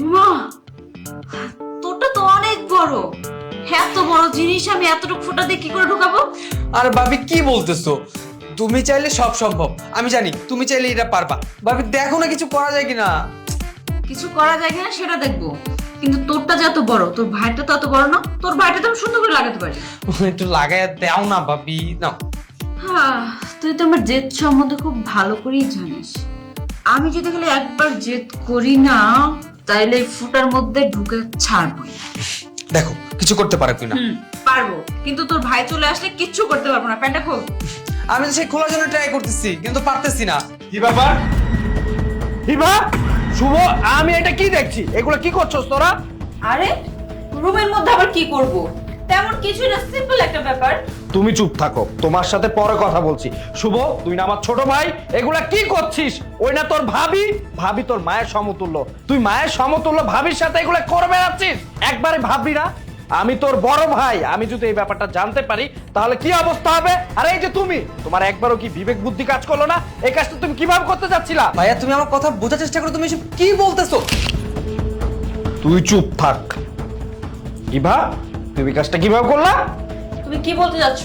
মা, তোরটা তো অনেক বড়। এত বড় জিনিস আমি এতটুকু ফুটা দিয়ে কি করে ঢুকাবো? আর ভাবি কি বলতেছো? তুমি চাইলে সব সম্ভব। আমি জানি তুমি চাইলে এটা পারবা। ভাবি দেখো না কিছু করা যায় কিনা। কিছু করা যায় কিনা সেটা দেখবো, কিন্তু তোরটা যে এত বড়, তোর ভাইটা তো এত বড় না। তোর ভাইটা তো আমি সুন্দর করে লাগাতে পারি। একটু লাগাইয়া দাও না ভাবি, নাও। হ্যাঁ, তুই তো আমার জেদ সম্বন্ধে খুব ভালো করেই জানিস। আমি যদি খালি একবার জেদ করি না, তাইলে এই ফুটার মধ্যে ঢুকে ছাড়বো। দেখো কিছু করতে পারো কিনা। পারবো, কিন্তু তোর ভাই চলে আসলে কিচ্ছু করতে পারবো না। প্যান্টটা খোল। আমি তো সেই খোলার জন্য ট্রাই করতেছি, কিন্তু পারতেছি না। কি ব্যাপার? হিবা, শুভ, আমি এটা কি দেখছি? এগুলো কি করছস তোরা? আরে রুমের মধ্যে আবার কি করব? তেমন কিছু না, সিম্পল একটা ব্যাপার। তুমি চুপ থাকো, তোমার সাথে পরে কথা বলছি। শুভ, তুই না আমার ছোট ভাই, এগুলা কি করছিস? ওই না তোর ভাবি, ভাবি তোর মায়ের সমতুল্য। তুই মায়ের সমতুল্য ভাবির সাথে এগুলা করে বেড়াচ্ছিস? একবারে ভাববি না? আমি তোর বড় ভাই, আমি যদি এই ব্যাপারটা জানতে পারি তাহলে কি অবস্থা হবে? আর এই যে তুমি, তোমার একবারও কি বিবেক বুদ্ধি কাজ করলো না? এই কাজটা তুমি কিভাবে করতে যাচ্ছিলা? ভাইয়া তুমি আমার কথা বোঝার চেষ্টা করো, তুমি এসব কি বলতেছো? তুই চুপ থাক। ইভা, তুমি কাজটা কিভাবে করলা? তুমি কি বলতে যাচ্ছ?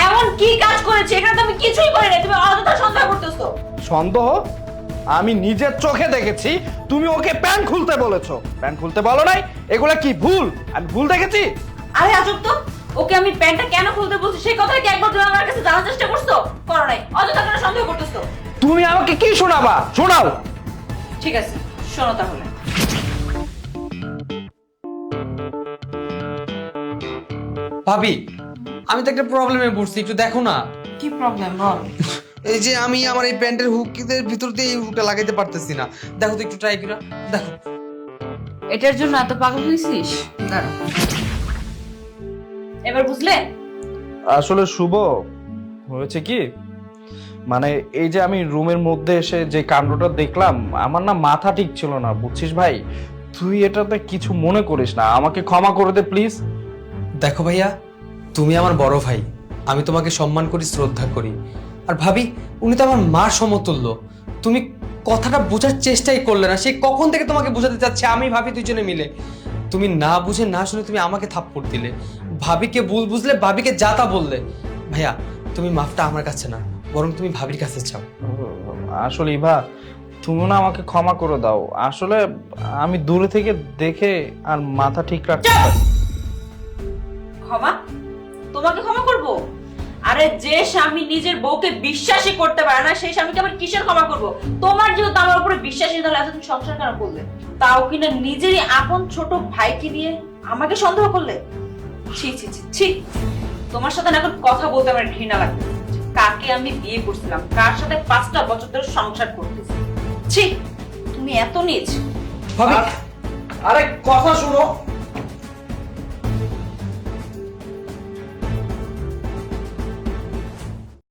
এমন কি কাজ করেছে? এখানে তো আমি কিছুই করি না, তুমি অযথা সন্দেহ করতেছো। সন্দেহ? আমি নিজের চোখে দেখেছি তুমি ওকে প্যান্ট খুলতে বলেছো। প্যান্ট খুলতে বলো নাই? এগুলা কি ভুল? আমি ভুল দেখেছি? আরে আজব তো, ওকে আমি প্যান্টটা কেন খুলতে বলছি সেই কথা কি একবার তুমি আমার কাছে জানার চেষ্টা করছো? করো নাই, অযথা করে সন্দেহ করতেছো। তুমি আমাকে কি শোনাবা? শোনাও। ঠিক আছে, শোনো তাহলে। ভাবি আমি তো একটা প্রবলেমে পড়ছি, একটু দেখো না। কি প্রবলেম বল? এই যে আমি আমার এই প্যান্টের হুকের ভিতর দিয়ে এই হুকটা লাগাইতে পারতেছি না। দেখো তো একটু ট্রাই করে দেখো। এটার জন্য এত পাগল হয়েছিস? দাঁড়া, এবার বুঝলে? আসলে শুভ, হয়েছে কি, মানে এই যে আমি রুমের মধ্যে এসে যে কাণ্ডটা দেখলাম, আমার না মাথা ঠিক ছিল না, বুঝছিস ভাই? তুই এটাতে কিছু মনে করিস না, আমাকে ক্ষমা করে দে প্লিজ। দেখো ভাইয়া, তুমি আমার বড় ভাই, আমি তোমাকে সম্মান করি, শ্রদ্ধা করি। আর ভাবি উনি তো আমার মার সমতুল্য। তুমি কথাটা বোঝার চেষ্টাই করলে না। সে কখন থেকে তোমাকে বোঝাতে চাচ্ছে, আমি ভাবি দুজনে মিলে। তুমি না বুঝে না শুনে তুমি আমাকে থাপ্পড় দিলে, ভাবিকে ভুল বুঝলে, ভাবিকে যা তা বললে। ভাইয়া তুমি মাফটা আমার কাছে না, বরং তুমি ভাবির কাছে চাও। আসলে ইভা, তুমি না আমাকে ক্ষমা করে দাও। আসলে আমি দূরে থেকে দেখে আর মাথা ঠিক রাখতে পারি। ক্ষমা? তোমাকে ক্ষমা করব? আরে যে স্বামী নিজের বউকে বিশ্বাসই করতে পারে না, সেই স্বামীকে আবার কিসের ক্ষমা করব? তোমার যেহেতু আমার উপরে বিশ্বাসই, তাহলে এতদিন সংসার কেন করলে? তাও কিনা নিজেরই আপন ছোট ভাইকে নিয়ে আমাকে সন্দেহ করলে। ছি ছি ছি ছি, তোমার সাথে না এখন কথা বলতে আমার ঘৃণা লাগে। কাকে আমি বিয়ে করছিলাম, কার সাথে 5টা বছর ধরে সংসার করতেছি। ছি, তুমি এত নীচ। ভাবি আরে কথা শুনো,